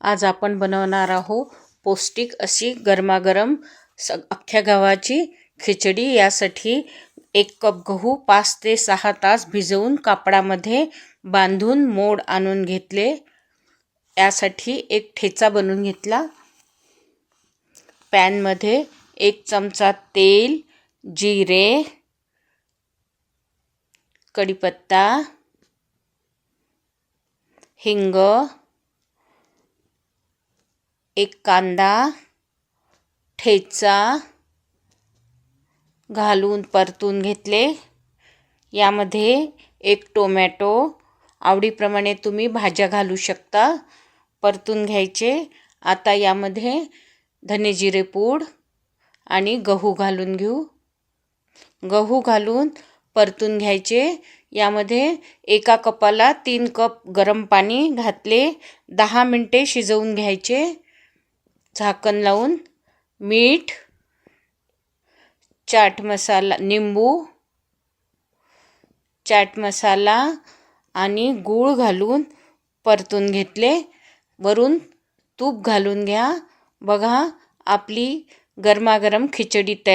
आज आपण बनवणार आहोत पौष्टिक अशी गरमागरम अख्ख्या गव्हाची खिचडी। यासाठी 1 कप गहू 5 ते 6 तास भिजवून कापडामध्ये बांधून मोड आणून घेतले। यासाठी एक ठेचा बनवून घेतला। पॅन मध्ये 1 चमचा तेल, जिरे, कढीपत्ता, हिंग, 1 कांदा, ठेचा घालून परतून घेतले। यामध्ये 1 टोमॅटो, आवडीप्रमाणे तुम्ही भाज्या घालू शकता, परतून घ्यायचे। आता यामध्ये धने जिरे पूड आणि गहू घालून घेऊ। गहू घालून परतून घ्यायचे। यामध्ये 1 कपाला 3 कप गरम पाणी घातले। 10 मिनिटे शिजवून घ्यायचे झाकण लावून। मीठ, चाट मसाला, निंबू, चाट मसाला आणि गूळ घालून परतून घेतले। वरून तूप घालून घ्या। बघा आपली गरमागरम खिचडी तयार।